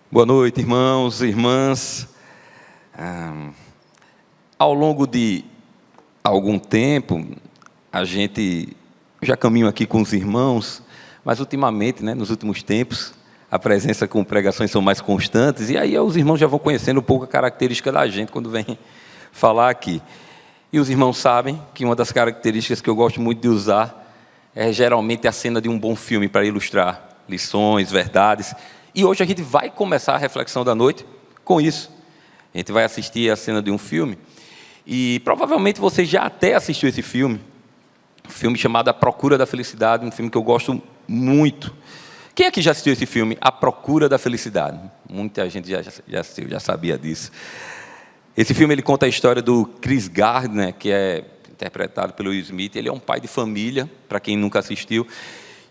Boa noite, irmãos e irmãs. Ao longo de algum tempo, a gente já caminha aqui com os irmãos, mas ultimamente, nos últimos tempos, a presença com pregações são mais constantes, e aí os irmãos já vão conhecendo um pouco a característica da gente quando vem falar aqui. E os irmãos sabem que uma das características que eu gosto muito de usar é geralmente a cena de um bom filme para ilustrar lições, verdades. E hoje a gente vai começar a reflexão da noite com isso. A gente vai assistir a cena de um filme, e provavelmente você já até assistiu esse filme, um filme chamado A Procura da Felicidade, um filme que eu gosto muito. Quem aqui já assistiu esse filme, A Procura da Felicidade? Muita gente já assistiu, já sabia disso. Esse filme ele conta a história do Chris Gardner, que é interpretado pelo Will Smith. Ele é um pai de família, para quem nunca assistiu,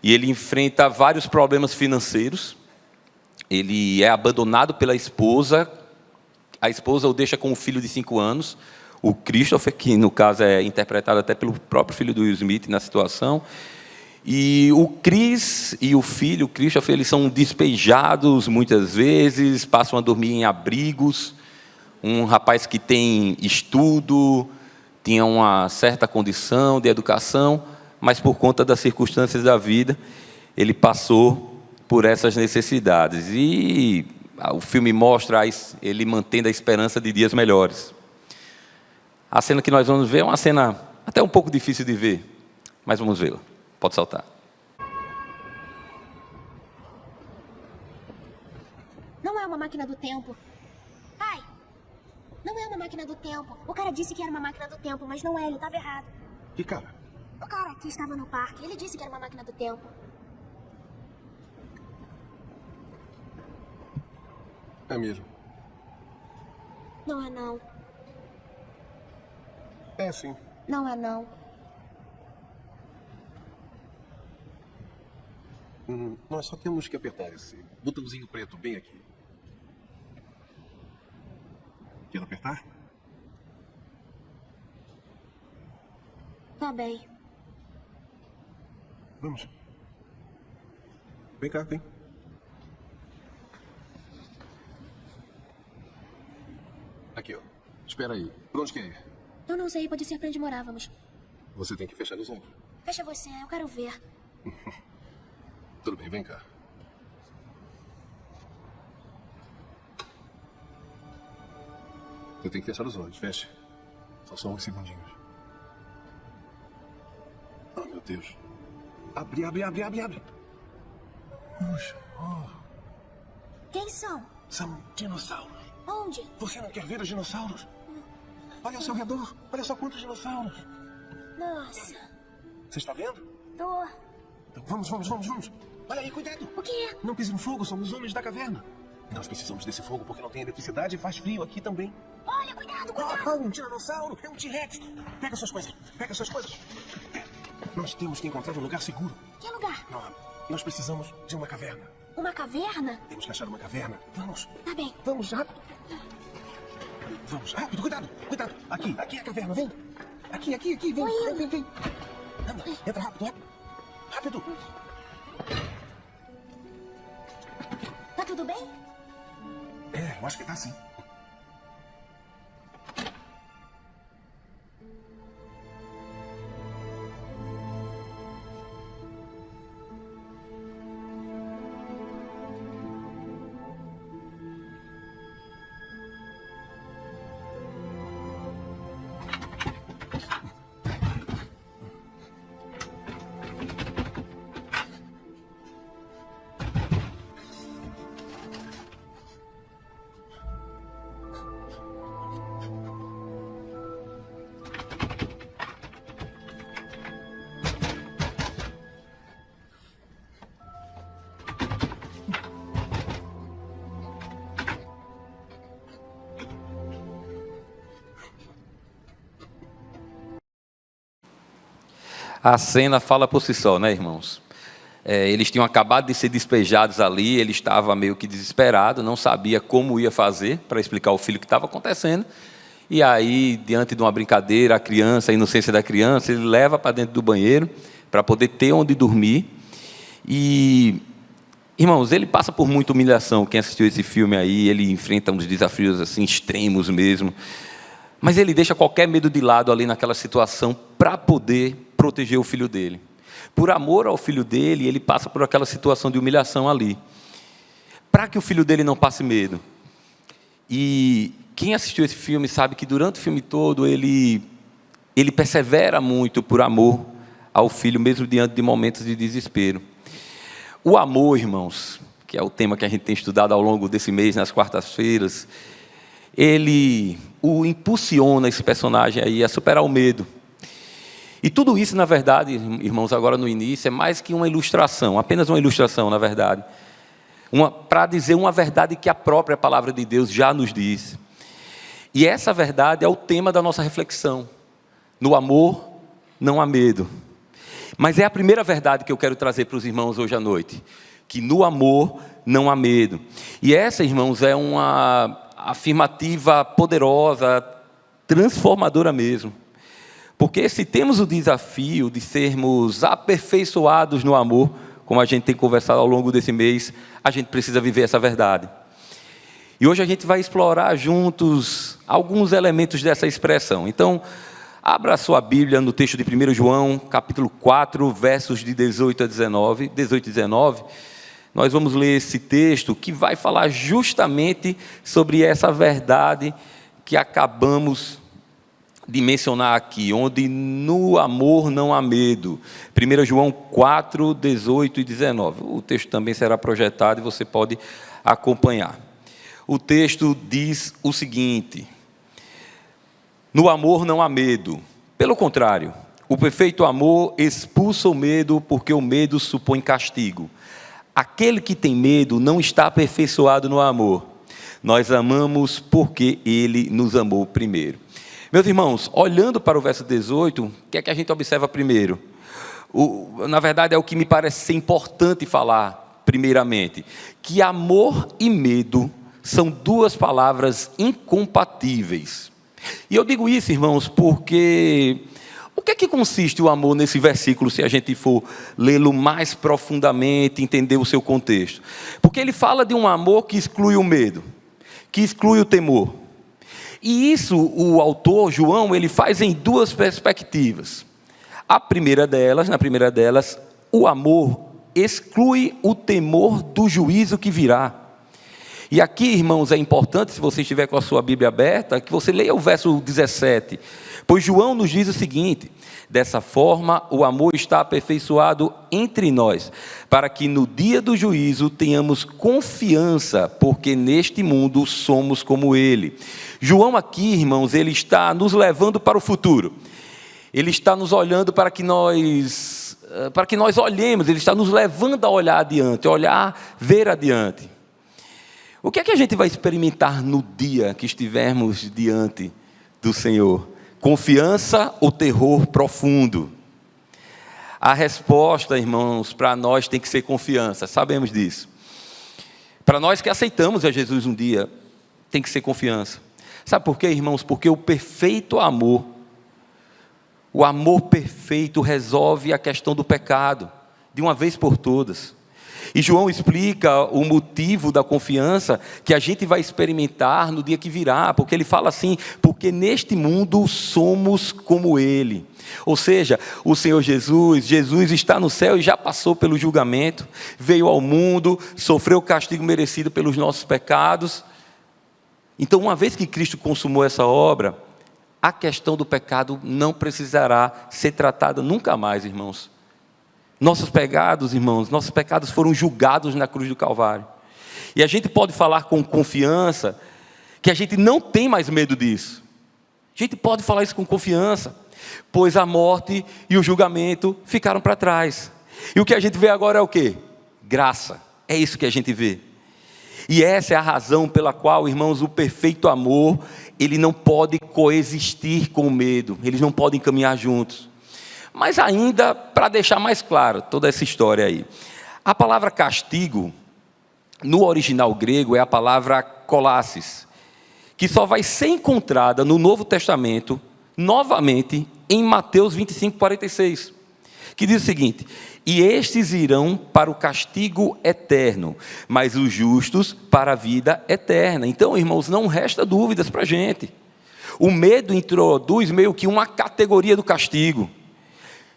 e ele enfrenta vários problemas financeiros. Ele é abandonado pela esposa, a esposa o deixa com um filho de 5 anos, o Christopher, que no caso é interpretado até pelo próprio filho do Will Smith na situação, e o Chris e o filho, o Christopher, eles são despejados muitas vezes, passam a dormir em abrigos. Um rapaz que tem estudo, tinha uma certa condição de educação, mas por conta das circunstâncias da vida, ele passou por essas necessidades. E o filme mostra ele mantendo a esperança de dias melhores. A cena que nós vamos ver é uma cena até um pouco difícil de ver, mas vamos vê-la. Pode saltar. Não é uma máquina do tempo. Pai, não é uma máquina do tempo. O cara disse que era uma máquina do tempo, mas não é, ele estava errado. Que cara? O cara que estava no parque, ele disse que era uma máquina do tempo. É mesmo. Não é não. É sim. Não é não. Nós só temos que apertar esse botãozinho preto bem aqui. Quer apertar? Tá bem. Vamos. Vem cá, vem. Aqui, ó. Espera aí. Por onde quer ir? Eu não sei, pode ser pra onde morávamos. Você tem que fechar os olhos. Fecha você, eu quero ver. Tudo bem, vem cá. Você tem que fechar os olhos. Feche. Só uns segundinhos. Oh, meu Deus. Abre, abre, abre, abre, abre. Puxa. Oh. Quem são? São dinossauros. Onde? Você não quer ver os dinossauros? Olha ao seu redor. Olha só quantos dinossauros. Nossa. Você está vendo? Tô. Então vamos. Olha aí, cuidado. O quê? Não pise no fogo, somos homens da caverna. Nós precisamos desse fogo porque não tem eletricidade e faz frio aqui também. Olha, cuidado, cuidado. Ah, um tiranossauro, é um T-Rex. Pega suas coisas. Nós temos que encontrar um lugar seguro. Que lugar? Nós precisamos de uma caverna. Uma caverna? Temos que achar uma caverna. Vamos. Tá bem. Vamos, rápido. Vamos, rápido, cuidado. Aqui é a caverna, vem. Aqui, vem. Anda, entra rápido. Tá tudo bem? É, eu acho que tá sim. A cena fala por si só, irmãos? Eles tinham acabado de ser despejados ali, ele estava meio que desesperado, não sabia como ia fazer para explicar ao filho o que estava acontecendo. E aí, diante de uma brincadeira, a inocência da criança, ele leva para dentro do banheiro para poder ter onde dormir. E Irmãos, ele passa por muita humilhação. Quem assistiu esse filme aí, ele enfrenta uns desafios assim extremos mesmo. Mas ele deixa qualquer medo de lado ali naquela situação para poder proteger o filho dele. Por amor ao filho dele, ele passa por aquela situação de humilhação ali, para que o filho dele não passe medo. E quem assistiu esse filme sabe que durante o filme todo ele persevera muito por amor ao filho, mesmo diante de momentos de desespero. O amor, irmãos, que é o tema que a gente tem estudado ao longo desse mês, nas quartas-feiras, ele o impulsiona, esse personagem aí, a superar o medo. E tudo isso, na verdade, irmãos, agora no início, é mais que uma ilustração, apenas uma ilustração, na verdade, para dizer uma verdade que a própria palavra de Deus já nos diz. E essa verdade é o tema da nossa reflexão. No amor, não há medo. Mas é a primeira verdade que eu quero trazer para os irmãos hoje à noite, que no amor não há medo. E essa, irmãos, é uma afirmativa poderosa, transformadora mesmo. Porque se temos o desafio de sermos aperfeiçoados no amor, como a gente tem conversado ao longo desse mês, a gente precisa viver essa verdade. E hoje a gente vai explorar juntos alguns elementos dessa expressão. Então, abra a sua Bíblia no texto de 1 João, capítulo 4, versos de 18 e 19. Nós vamos ler esse texto que vai falar justamente sobre essa verdade que acabamos de mencionar aqui, onde no amor não há medo. 1 João 4, 18 e 19. O texto também será projetado e você pode acompanhar. O texto diz o seguinte: no amor não há medo. Pelo contrário, o perfeito amor expulsa o medo, porque o medo supõe castigo. Aquele que tem medo não está aperfeiçoado no amor. Nós amamos porque ele nos amou primeiro. Meus irmãos, olhando para o verso 18, o que é que a gente observa primeiro? Na verdade, é o que me parece ser importante falar, primeiramente, que amor e medo são duas palavras incompatíveis. E eu digo isso, irmãos, porque o que é que consiste o amor nesse versículo, se a gente for lê-lo mais profundamente, entender o seu contexto? Porque ele fala de um amor que exclui o medo, que exclui o temor. E isso o autor, João, ele faz em duas perspectivas. Na primeira delas, o amor exclui o temor do juízo que virá. E aqui, irmãos, é importante, se você estiver com a sua Bíblia aberta, que você leia o verso 17. Pois João nos diz o seguinte: dessa forma, o amor está aperfeiçoado entre nós, para que no dia do juízo tenhamos confiança, porque neste mundo somos como ele. João aqui, irmãos, ele está nos levando para o futuro. Ele está nos olhando para que nós olhemos, ele está nos levando a olhar adiante, ver adiante. O que é que a gente vai experimentar no dia que estivermos diante do Senhor? Confiança ou terror profundo? A resposta, irmãos, para nós tem que ser confiança, sabemos disso. Para nós que aceitamos a Jesus um dia, tem que ser confiança. Sabe por quê, irmãos? Porque o perfeito amor, o amor perfeito resolve a questão do pecado, de uma vez por todas. E João explica o motivo da confiança que a gente vai experimentar no dia que virá, porque ele fala assim: porque neste mundo somos como ele. Ou seja, o Senhor Jesus está no céu e já passou pelo julgamento, veio ao mundo, sofreu o castigo merecido pelos nossos pecados. Então, uma vez que Cristo consumou essa obra, a questão do pecado não precisará ser tratada nunca mais, irmãos. Nossos pecados, irmãos, foram julgados na cruz do Calvário. E a gente pode falar com confiança que a gente não tem mais medo disso. A gente pode falar isso com confiança, pois a morte e o julgamento ficaram para trás. E o que a gente vê agora é o quê? Graça. É isso que a gente vê. E essa é a razão pela qual, irmãos, o perfeito amor, ele não pode coexistir com o medo. Eles não podem caminhar juntos. Mas ainda, para deixar mais claro toda essa história aí, a palavra castigo, no original grego, é a palavra kolassis, que só vai ser encontrada no Novo Testamento, novamente, em Mateus 25, 46, que diz o seguinte: e estes irão para o castigo eterno, mas os justos para a vida eterna. Então, irmãos, não resta dúvidas para a gente. O medo introduz meio que uma categoria do castigo,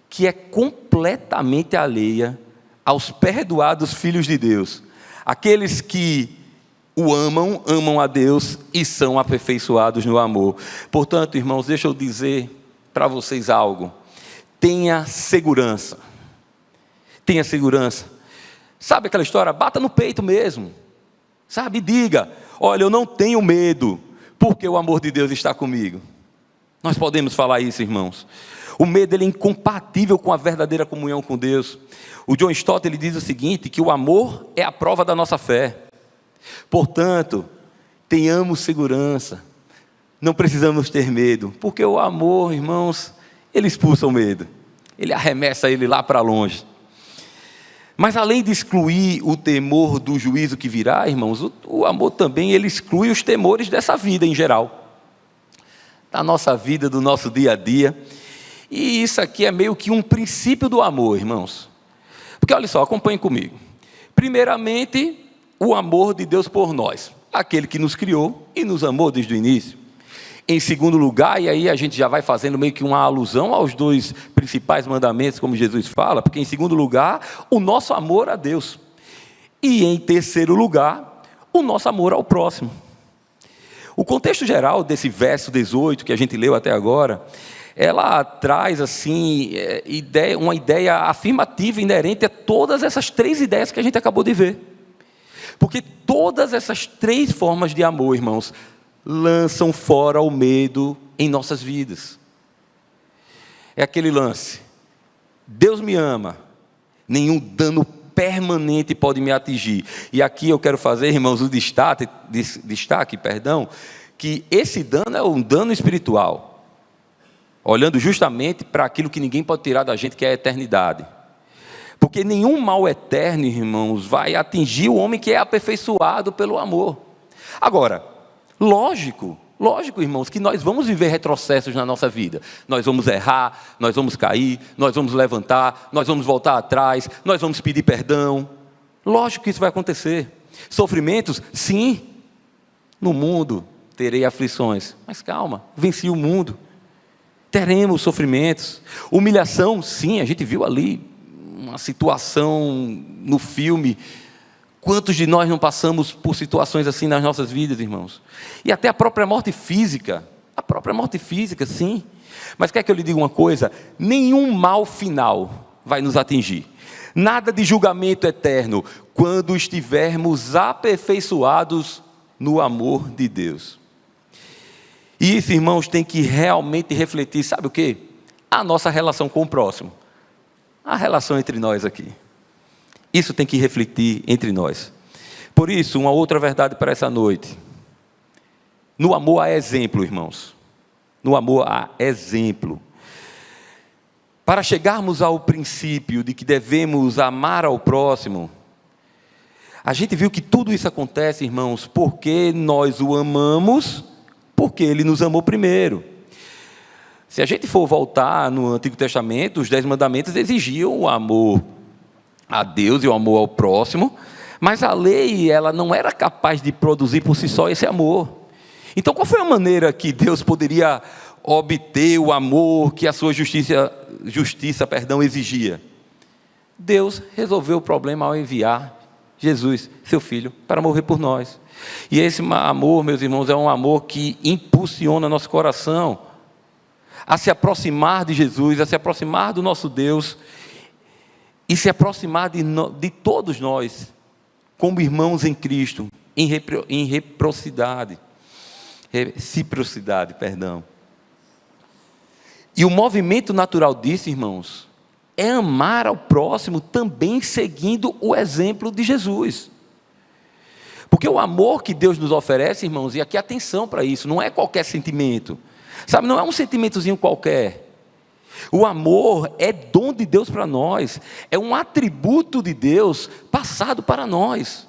que é completamente alheia aos perdoados filhos de Deus, aqueles que o amam, amam a Deus e são aperfeiçoados no amor. Portanto, irmãos, deixa eu dizer para vocês algo: tenha segurança. Tenha segurança. Sabe aquela história? Bata no peito mesmo. Sabe? Diga: olha, eu não tenho medo, porque o amor de Deus está comigo. Nós podemos falar isso, irmãos. O medo, ele é incompatível com a verdadeira comunhão com Deus. O John Stott, ele diz o seguinte, que o amor é a prova da nossa fé. Portanto, tenhamos segurança. Não precisamos ter medo, porque o amor, irmãos, ele expulsa o medo. Ele arremessa ele lá para longe. Mas além de excluir o temor do juízo que virá, irmãos, o amor também, ele exclui os temores dessa vida em geral. Da nossa vida, do nosso dia a dia. E isso aqui é meio que um princípio do amor, irmãos. Porque olha só, acompanhem comigo. Primeiramente, o amor de Deus por nós. Aquele que nos criou e nos amou desde o início. Em segundo lugar, e aí a gente já vai fazendo meio que uma alusão aos dois principais mandamentos, como Jesus fala, porque em segundo lugar, o nosso amor a Deus. E em terceiro lugar, o nosso amor ao próximo. O contexto geral desse verso 18, que a gente leu até agora, ela traz assim, uma ideia afirmativa inerente a todas essas três ideias que a gente acabou de ver. Porque todas essas três formas de amor, irmãos, lançam fora o medo em nossas vidas. É aquele lance: Deus me ama, nenhum dano permanente pode me atingir. E aqui eu quero fazer, irmãos, o destaque, que esse dano é um dano espiritual, olhando justamente para aquilo que ninguém pode tirar da gente, que é a eternidade. Porque nenhum mal eterno, irmãos, vai atingir o homem que é aperfeiçoado pelo amor. Agora, lógico, irmãos, que nós vamos viver retrocessos na nossa vida. Nós vamos errar, nós vamos cair, nós vamos levantar, nós vamos voltar atrás, nós vamos pedir perdão. Lógico que isso vai acontecer. Sofrimentos, sim. No mundo terei aflições. Mas calma, venci o mundo. Teremos sofrimentos. Humilhação, sim, a gente viu ali uma situação no filme. Quantos de nós não passamos por situações assim nas nossas vidas, irmãos? E até a própria morte física, sim. Mas quer que eu lhe diga uma coisa? Nenhum mal final vai nos atingir. Nada de julgamento eterno, quando estivermos aperfeiçoados no amor de Deus. E isso, irmãos, tem que realmente refletir, sabe o quê? A nossa relação com o próximo. A relação entre nós aqui. Isso tem que refletir entre nós. Por isso, uma outra verdade para essa noite. No amor há exemplo, irmãos. No amor há exemplo. Para chegarmos ao princípio de que devemos amar ao próximo, a gente viu que tudo isso acontece, irmãos, porque nós o amamos, porque Ele nos amou primeiro. Se a gente for voltar no Antigo Testamento, os 10 mandamentos exigiam o amor a Deus e o amor ao próximo, mas a lei, ela não era capaz de produzir por si só esse amor. Então, qual foi a maneira que Deus poderia obter o amor que a sua justiça exigia? Deus resolveu o problema ao enviar Jesus, seu Filho, para morrer por nós. E esse amor, meus irmãos, é um amor que impulsiona nosso coração a se aproximar de Jesus, a se aproximar do nosso Deus e se aproximar de todos nós, como irmãos em Cristo, em reciprocidade. E o movimento natural disso, irmãos, é amar ao próximo também seguindo o exemplo de Jesus. Porque o amor que Deus nos oferece, irmãos, e aqui atenção para isso, não é qualquer sentimento. Sabe, não é um sentimentozinho qualquer. O amor é dom de Deus para nós, é um atributo de Deus passado para nós.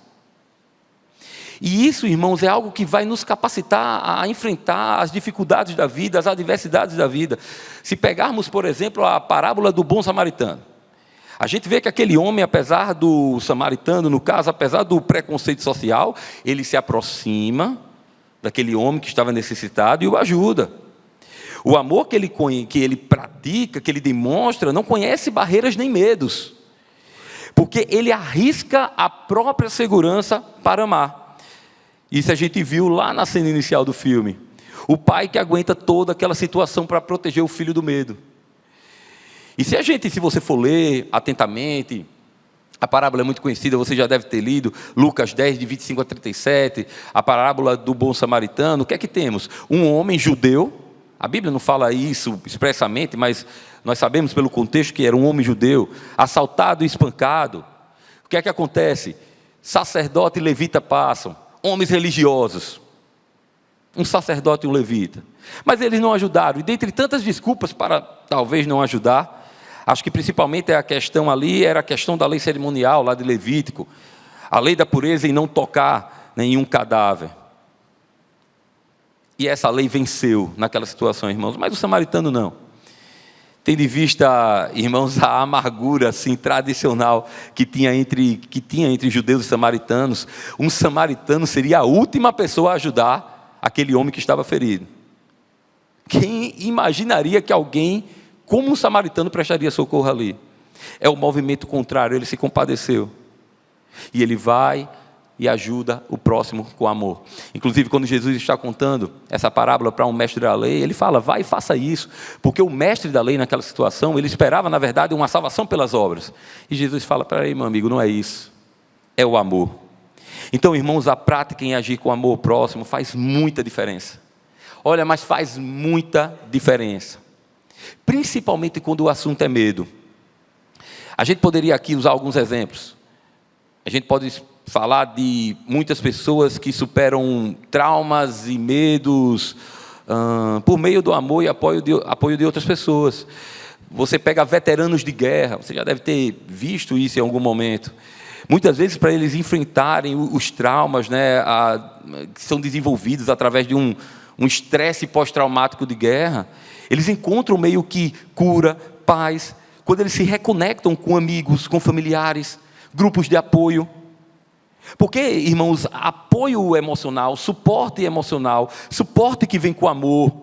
E isso, irmãos, é algo que vai nos capacitar a enfrentar as dificuldades da vida, as adversidades da vida. Se pegarmos, por exemplo, a parábola do bom samaritano, A gente vê que aquele homem, apesar do samaritano, no caso, apesar do preconceito social, ele se aproxima daquele homem que estava necessitado e o ajuda. O amor que ele pratica, que ele demonstra, não conhece barreiras nem medos, porque ele arrisca a própria segurança para amar. Isso a gente viu lá na cena inicial do filme. O pai que aguenta toda aquela situação para proteger o filho do medo. E se você for ler atentamente, a parábola é muito conhecida, você já deve ter lido, Lucas 10, de 25 a 37, a parábola do bom samaritano. O que é que temos? Um homem judeu, a Bíblia não fala isso expressamente, mas nós sabemos pelo contexto que era um homem judeu, assaltado e espancado. O que é que acontece? Sacerdote e levita passam, homens religiosos, um sacerdote e um levita. Mas eles não ajudaram, e dentre tantas desculpas para talvez não ajudar, acho que principalmente a questão ali era a questão da lei cerimonial, lá de Levítico, a lei da pureza em não tocar nenhum cadáver. E essa lei venceu naquela situação, irmãos, mas o samaritano não. Tendo em vista, irmãos, a amargura assim, tradicional que tinha entre judeus e samaritanos, um samaritano seria a última pessoa a ajudar aquele homem que estava ferido. Quem imaginaria que alguém como um samaritano prestaria socorro ali? É o movimento contrário, ele se compadeceu. E ele vai e ajuda o próximo com amor. Inclusive, quando Jesus está contando essa parábola para um mestre da lei, ele fala, vai e faça isso. Porque o mestre da lei, naquela situação, ele esperava, na verdade, uma salvação pelas obras. E Jesus fala, peraí, meu amigo, não é isso. É o amor. Então, irmãos, a prática em agir com amor próximo faz muita diferença. Olha, mas faz muita diferença. Principalmente quando o assunto é medo. A gente poderia aqui usar alguns exemplos. A gente pode falar de muitas pessoas que superam traumas e medos por meio do amor e apoio de outras pessoas. Você pega veteranos de guerra, você já deve ter visto isso em algum momento. Muitas vezes, para eles enfrentarem os traumas, né, que são desenvolvidos através de um estresse pós-traumático de guerra, eles encontram meio que cura, paz, quando eles se reconectam com amigos, com familiares, grupos de apoio. Porque, irmãos, apoio emocional, suporte que vem com amor,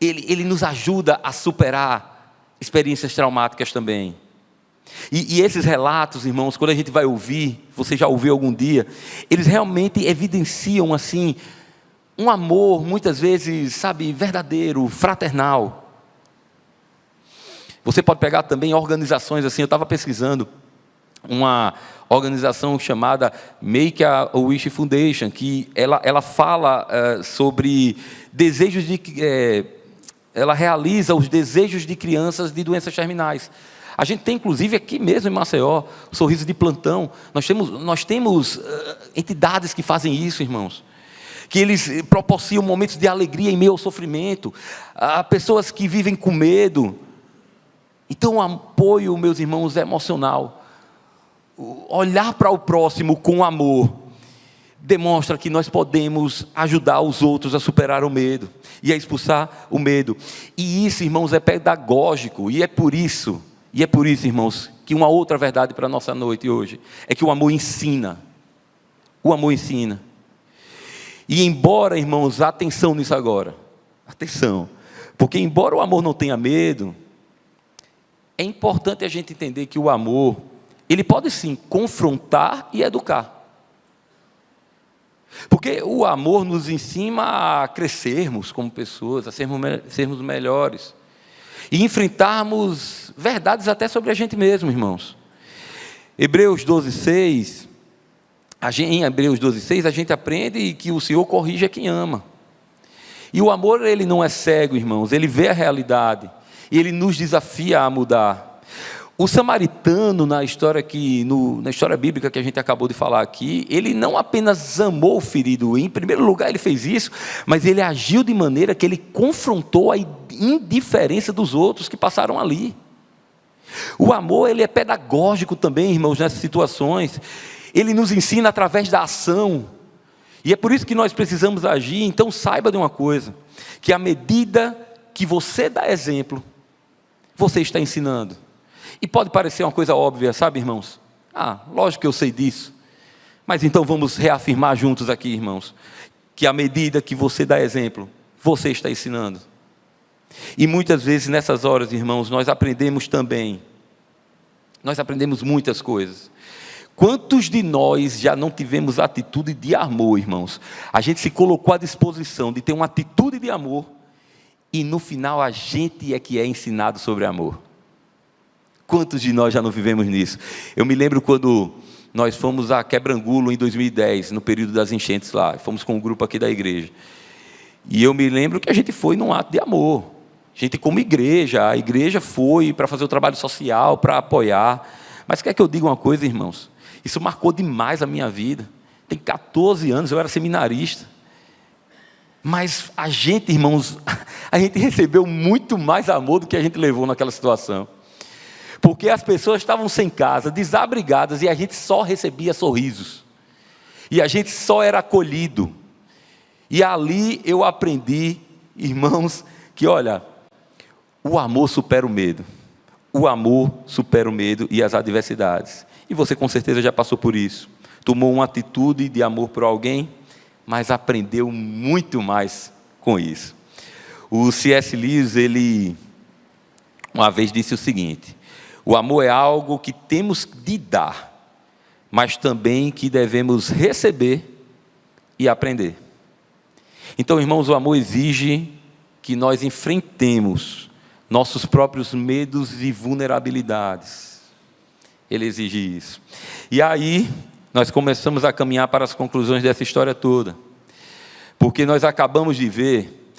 ele nos ajuda a superar experiências traumáticas também. E esses relatos, irmãos, quando a gente vai ouvir, você já ouviu algum dia, eles realmente evidenciam, assim, um amor, muitas vezes, sabe, verdadeiro, fraternal. Você pode pegar também organizações assim, eu estava pesquisando uma organização chamada Make-A-Wish Foundation, que ela fala sobre desejos ela realiza os desejos de crianças de doenças terminais. A gente tem, inclusive, aqui mesmo em Maceió, o Sorriso de Plantão. Nós temos entidades que fazem isso, irmãos. Que eles proporcionam momentos de alegria em meio ao sofrimento. A pessoas que vivem com medo. Então, o apoio, meus irmãos, é emocional. Olhar para o próximo com amor demonstra que nós podemos ajudar os outros a superar o medo e a expulsar o medo. E isso, irmãos, é pedagógico. E é por isso, irmãos, que uma outra verdade para a nossa noite hoje é que o amor ensina. O amor ensina. E embora, irmãos, atenção nisso agora. Atenção. Porque embora o amor não tenha medo, é importante a gente entender que o amor, ele pode sim confrontar e educar. Porque o amor nos ensina a crescermos como pessoas, a sermos melhores. E enfrentarmos verdades até sobre a gente mesmo, irmãos. Hebreus 12:6, em Hebreus 12:6 a gente aprende que o Senhor corrige a quem ama. E o amor, ele não é cego, irmãos, ele vê a realidade. E ele nos desafia a mudar. O samaritano, na história bíblica que a gente acabou de falar aqui, ele não apenas amou o ferido, em primeiro lugar ele fez isso, mas ele agiu de maneira que ele confrontou a indiferença dos outros que passaram ali. O amor, ele é pedagógico também, irmãos, nessas situações. Ele nos ensina através da ação. E é por isso que nós precisamos agir. Então saiba de uma coisa, que à medida que você dá exemplo, você está ensinando. E pode parecer uma coisa óbvia, sabe, irmãos? Lógico que eu sei disso. Mas então vamos reafirmar juntos aqui, irmãos, que à medida que você dá exemplo, você está ensinando. E muitas vezes nessas horas, irmãos, nós aprendemos também. Nós aprendemos muitas coisas. Quantos de nós já não tivemos atitude de amor, irmãos? A gente se colocou à disposição de ter uma atitude de amor e no final a gente é que é ensinado sobre amor. Quantos de nós já não vivemos nisso? Eu me lembro quando nós fomos a Quebrangulo em 2010, no período das enchentes lá. Fomos com um grupo aqui da igreja. E eu me lembro que a gente foi num ato de amor. A gente como igreja, a igreja foi para fazer o trabalho social, para apoiar. Mas quer que eu diga uma coisa, irmãos? Isso marcou demais a minha vida. Tem 14 anos, eu era seminarista. Mas a gente, irmãos, a gente recebeu muito mais amor do que a gente levou naquela situação. Porque as pessoas estavam sem casa, desabrigadas, e a gente só recebia sorrisos. E a gente só era acolhido. E ali eu aprendi, irmãos, que olha, o amor supera o medo. O amor supera o medo e as adversidades. E você com certeza já passou por isso. Tomou uma atitude de amor por alguém, mas aprendeu muito mais com isso. O C.S. Lewis, ele uma vez disse o seguinte: o amor é algo que temos de dar, mas também que devemos receber e aprender. Então, irmãos, o amor exige que nós enfrentemos nossos próprios medos e vulnerabilidades. Ele exige isso. E aí, nós começamos a caminhar para as conclusões dessa história toda. Porque nós acabamos de ver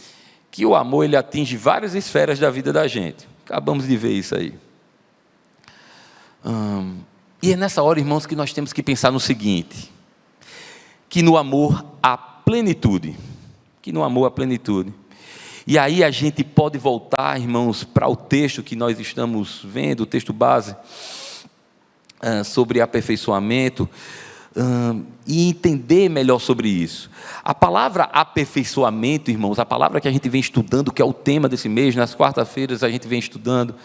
que o amor, ele atinge várias esferas da vida da gente. Acabamos de ver isso aí. E é nessa hora, irmãos, que nós temos que pensar no seguinte: que no amor há plenitude. Que no amor há plenitude. E aí a gente pode voltar, irmãos, para o texto que nós estamos vendo, o texto base, sobre aperfeiçoamento, e entender melhor sobre isso. A palavra aperfeiçoamento, irmãos, a palavra que a gente vem estudando, que é o tema desse mês, nas quarta-feiras a gente vem estudando,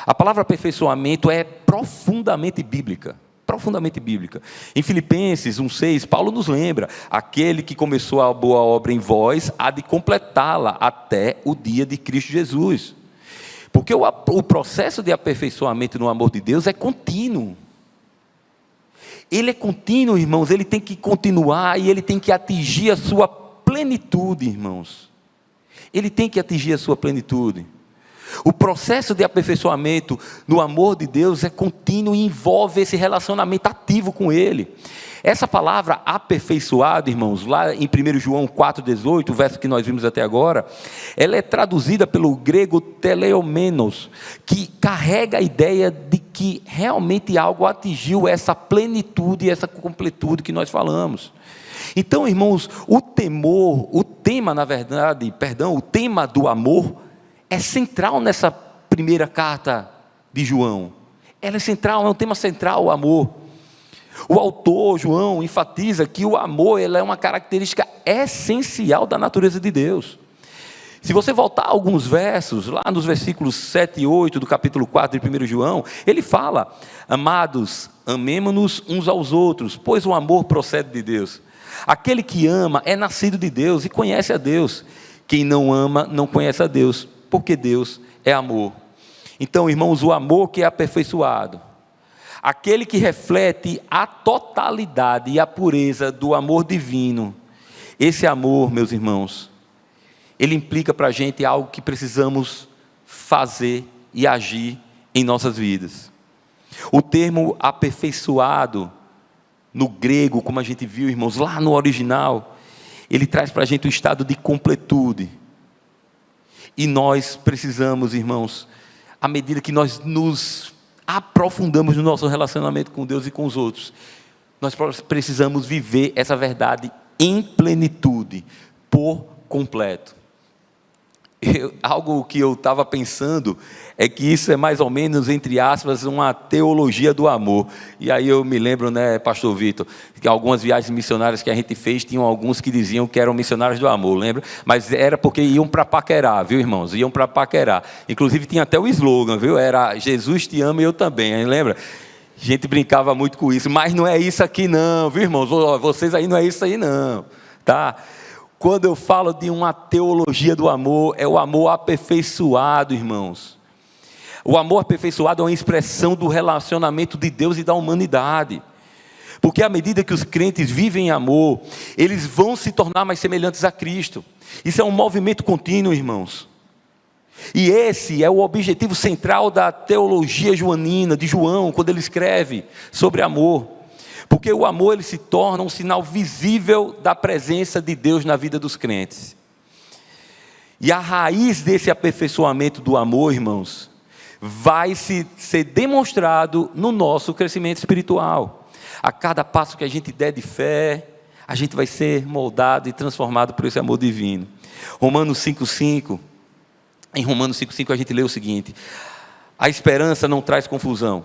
a palavra aperfeiçoamento é profundamente bíblica. Profundamente bíblica. Em Filipenses 1,6, Paulo nos lembra: aquele que começou a boa obra em vós, há de completá-la até o dia de Cristo Jesus. Porque o processo de aperfeiçoamento no amor de Deus é contínuo. Ele é contínuo, irmãos, ele tem que continuar e ele tem que atingir a sua plenitude, irmãos. Ele tem que atingir a sua plenitude. O processo de aperfeiçoamento no amor de Deus é contínuo e envolve esse relacionamento ativo com Ele. Essa palavra aperfeiçoado, irmãos, lá em 1 João 4,18, o verso que nós vimos até agora, ela é traduzida pelo grego teleomenos, que carrega a ideia de que realmente algo atingiu essa plenitude, essa completude que nós falamos. Então, irmãos, o tema do amor é central nessa primeira carta de João. Ela é central, é um tema central, o amor. O autor, João, enfatiza que o amor é uma característica essencial da natureza de Deus. Se você voltar a alguns versos, lá nos versículos 7 e 8 do capítulo 4 de 1 João, ele fala: amados, amemo-nos uns aos outros, pois o amor procede de Deus. Aquele que ama é nascido de Deus e conhece a Deus. Quem não ama não conhece a Deus, porque Deus é amor. Então, irmãos, o amor que é aperfeiçoado, aquele que reflete a totalidade e a pureza do amor divino, esse amor, meus irmãos, ele implica para a gente algo que precisamos fazer e agir em nossas vidas. O termo aperfeiçoado, no grego, como a gente viu, irmãos, lá no original, ele traz para a gente um estado de completude. E nós precisamos, irmãos, à medida que nós nos aprofundamos no nosso relacionamento com Deus e com os outros, nós precisamos viver essa verdade em plenitude, por completo. algo que eu estava pensando é que isso é mais ou menos, entre aspas, uma teologia do amor. E aí eu me lembro, né, pastor Vitor, que algumas viagens missionárias que a gente fez, tinham alguns que diziam que eram missionários do amor, lembra? Mas era porque iam para paquerar, viu, irmãos? Iam para paquerar. Inclusive tinha até o slogan, viu? Era Jesus te ama e eu também, hein? Lembra? A gente brincava muito com isso, mas não é isso aqui não, viu, irmãos? Vocês aí não é isso aí não, tá? Quando eu falo de uma teologia do amor, é o amor aperfeiçoado, irmãos. O amor aperfeiçoado é uma expressão do relacionamento de Deus e da humanidade. Porque à medida que os crentes vivem em amor, eles vão se tornar mais semelhantes a Cristo. Isso é um movimento contínuo, irmãos. E esse é o objetivo central da teologia joanina, de João, quando ele escreve sobre amor. Porque o amor ele se torna um sinal visível da presença de Deus na vida dos crentes. E a raiz desse aperfeiçoamento do amor, irmãos, vai ser demonstrado no nosso crescimento espiritual. A cada passo que a gente der de fé, a gente vai ser moldado e transformado por esse amor divino. Romanos 5,5, em Romanos 5,5 a gente lê o seguinte: a esperança não traz confusão,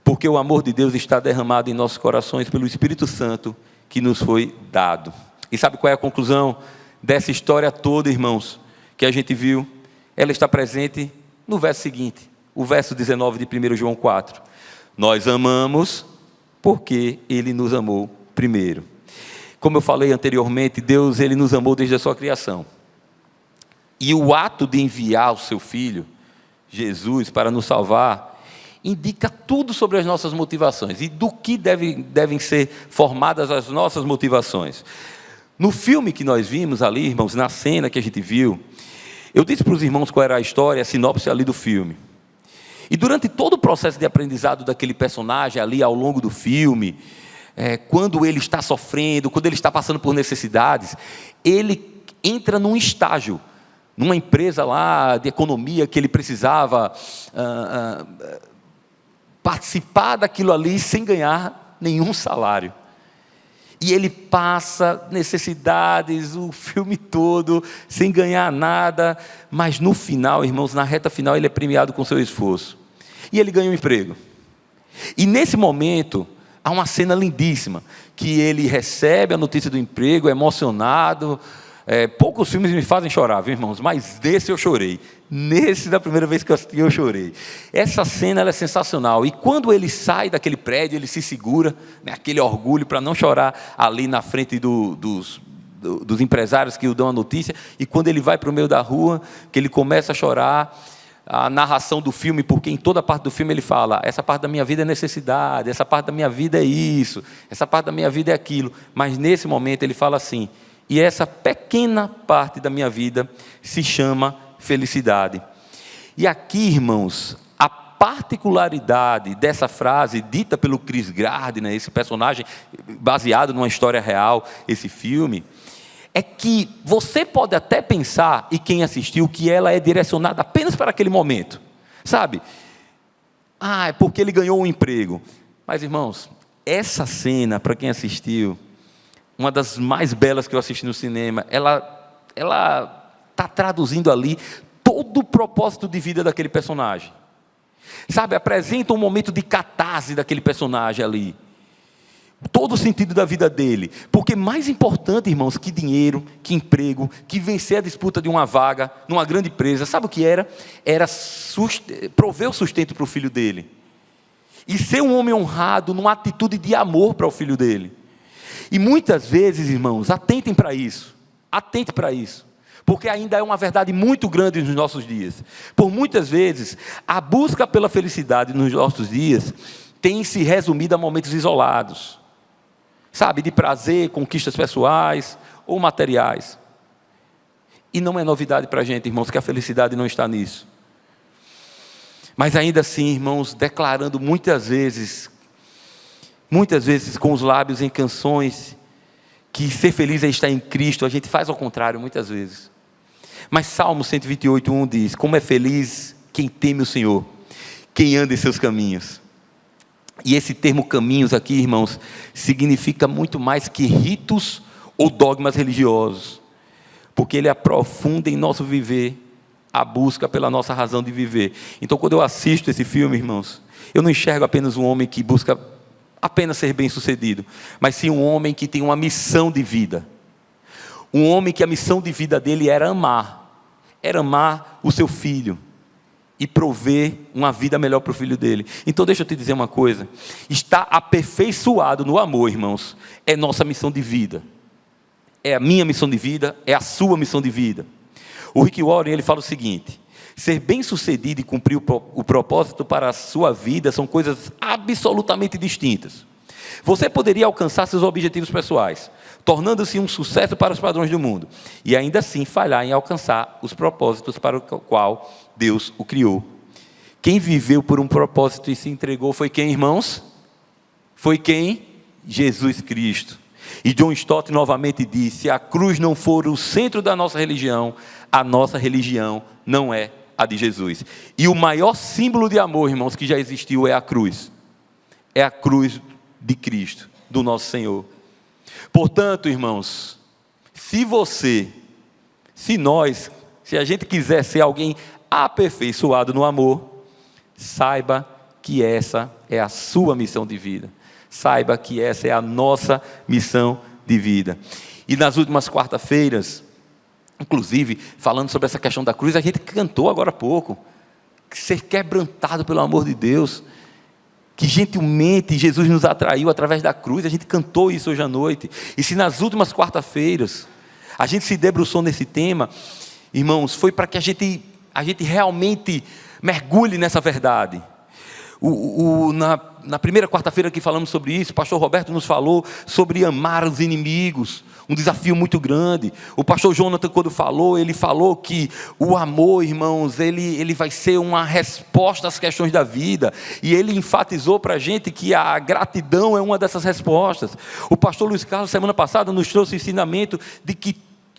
porque o amor de Deus está derramado em nossos corações pelo Espírito Santo que nos foi dado. E sabe qual é a conclusão dessa história toda, irmãos, que a gente viu? Ela está presente no verso seguinte, o verso 19 de 1 João 4. Nós amamos porque Ele nos amou primeiro. Como eu falei anteriormente, Deus ele nos amou desde a sua criação. E o ato de enviar o seu Filho, Jesus, para nos salvar, indica tudo sobre as nossas motivações e do que devem ser formadas as nossas motivações. No filme que nós vimos ali, irmãos, na cena que a gente viu, eu disse para os irmãos qual era a história, a sinopse ali do filme. E durante todo o processo de aprendizado daquele personagem ali ao longo do filme, quando ele está sofrendo, quando ele está passando por necessidades, ele entra num estágio, numa empresa lá de economia que ele precisava participar daquilo ali sem ganhar nenhum salário. E ele passa necessidades, o filme todo, sem ganhar nada, mas no final, irmãos, na reta final, ele é premiado com seu esforço. E ele ganha um emprego. E nesse momento, há uma cena lindíssima, que ele recebe a notícia do emprego, emocionado. Poucos filmes me fazem chorar, viu, irmãos? Mas nesse eu chorei. Nesse, da primeira vez que eu assisti, eu chorei. Essa cena ela é sensacional. E quando ele sai daquele prédio, ele se segura, né, aquele orgulho para não chorar ali na frente dos empresários que o dão a notícia. E quando ele vai para o meio da rua, que ele começa a chorar, a narração do filme, porque em toda parte do filme ele fala: essa parte da minha vida é necessidade, essa parte da minha vida é isso, essa parte da minha vida é aquilo. Mas nesse momento ele fala assim: e essa pequena parte da minha vida se chama felicidade. E aqui, irmãos, a particularidade dessa frase dita pelo Chris Gardner, esse personagem baseado numa história real, esse filme, é que você pode até pensar, e quem assistiu, que ela é direcionada apenas para aquele momento, sabe? É porque ele ganhou um emprego. Mas, irmãos, essa cena, para quem assistiu, uma das mais belas que eu assisti no cinema, ela está traduzindo ali todo o propósito de vida daquele personagem. Sabe, apresenta um momento de catarse daquele personagem ali. Todo o sentido da vida dele. Porque mais importante, irmãos, que dinheiro, que emprego, que vencer a disputa de uma vaga numa grande empresa, sabe o que era? Era prover o sustento para o filho dele. E ser um homem honrado numa atitude de amor para o filho dele. E muitas vezes, irmãos, atentem para isso. Atente para isso. Porque ainda é uma verdade muito grande nos nossos dias. Por muitas vezes, a busca pela felicidade nos nossos dias tem se resumido a momentos isolados. Sabe, de prazer, conquistas pessoais ou materiais. E não é novidade para a gente, irmãos, que a felicidade não está nisso. Mas ainda assim, irmãos, declarando muitas vezes com os lábios em canções, que ser feliz é estar em Cristo, a gente faz ao contrário muitas vezes. Mas Salmo 128:1 diz: como é feliz quem teme o Senhor, quem anda em seus caminhos. E esse termo caminhos aqui, irmãos, significa muito mais que ritos ou dogmas religiosos, porque ele aprofunda em nosso viver a busca pela nossa razão de viver. Então, quando eu assisto esse filme, irmãos, eu não enxergo apenas um homem que busca apenas ser bem-sucedido, mas sim um homem que tem uma missão de vida. Um homem que a missão de vida dele era amar o seu filho e prover uma vida melhor para o filho dele. Então deixa eu te dizer uma coisa, estar aperfeiçoado no amor, irmãos, é nossa missão de vida. É a minha missão de vida, é a sua missão de vida. O Rick Warren, ele fala o seguinte: ser bem-sucedido e cumprir o propósito para a sua vida são coisas absolutamente distintas. Você poderia alcançar seus objetivos pessoais, tornando-se um sucesso para os padrões do mundo, e ainda assim falhar em alcançar os propósitos para o qual Deus o criou. Quem viveu por um propósito e se entregou foi quem, irmãos? Foi quem? Jesus Cristo. E John Stott novamente disse: se a cruz não for o centro da nossa religião, a nossa religião não é a de Jesus. E o maior símbolo de amor, irmãos, que já existiu é a cruz. É a cruz de Cristo, do nosso Senhor. Portanto, irmãos, se a gente quiser ser alguém aperfeiçoado no amor, saiba que essa é a sua missão de vida. Saiba que essa é a nossa missão de vida. E nas últimas quarta-feiras, inclusive, falando sobre essa questão da cruz, a gente cantou agora há pouco, ser quebrantado pelo amor de Deus, que gentilmente Jesus nos atraiu através da cruz. A gente cantou isso hoje à noite. E se nas últimas quarta-feiras a gente se debruçou nesse tema, irmãos, foi para que a gente realmente mergulhe nessa verdade. Na primeira quarta-feira que falamos sobre isso, o pastor Roberto nos falou sobre amar os inimigos, um desafio muito grande. O pastor Jonathan, quando falou, ele falou que o amor, irmãos, ele vai ser uma resposta às questões da vida, e ele enfatizou para a gente que a gratidão é uma dessas respostas. O pastor Luiz Carlos, semana passada, nos trouxe o ensinamento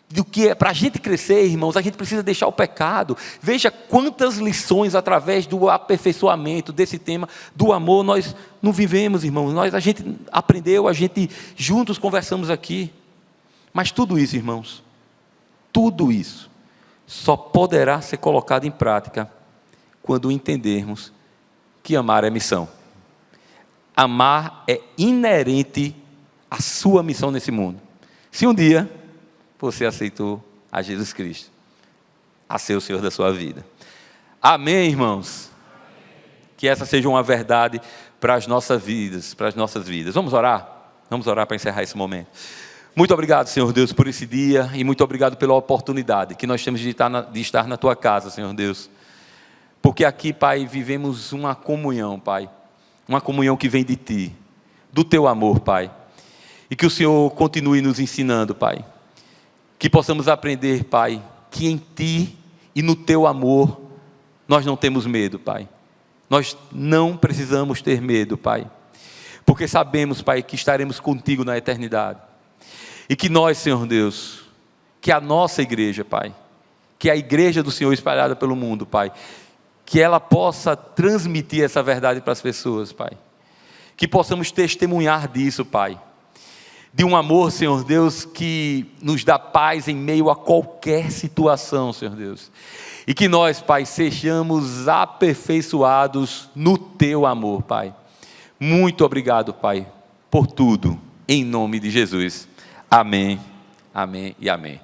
do que é para a gente crescer, irmãos, a gente precisa deixar o pecado. Veja quantas lições através do aperfeiçoamento desse tema do amor nós não vivemos, irmãos. A gente aprendeu, a gente juntos conversamos aqui. Mas tudo isso, irmãos, tudo isso só poderá ser colocado em prática quando entendermos que amar é missão. Amar é inerente à sua missão nesse mundo. Se um dia você aceitou a Jesus Cristo a ser o Senhor da sua vida. Amém, irmãos? Que essa seja uma verdade para as nossas vidas, Vamos orar? Vamos orar para encerrar esse momento. Muito obrigado, Senhor Deus, por esse dia, e muito obrigado pela oportunidade que nós temos de estar na Tua casa, Senhor Deus. Porque aqui, Pai, vivemos uma comunhão, Pai. Uma comunhão que vem de Ti, do Teu amor, Pai. E que o Senhor continue nos ensinando, Pai. Que possamos aprender, Pai, que em Ti e no Teu amor nós não temos medo, Pai. Nós não precisamos ter medo, Pai. Porque sabemos, Pai, que estaremos contigo na eternidade. E que nós, Senhor Deus, que a nossa igreja, Pai, que a igreja do Senhor espalhada pelo mundo, Pai, que ela possa transmitir essa verdade para as pessoas, Pai. Que possamos testemunhar disso, Pai. De um amor, Senhor Deus, que nos dá paz em meio a qualquer situação, Senhor Deus. E que nós, Pai, sejamos aperfeiçoados no Teu amor, Pai. Muito obrigado, Pai, por tudo, em nome de Jesus. Amém, amém e amém.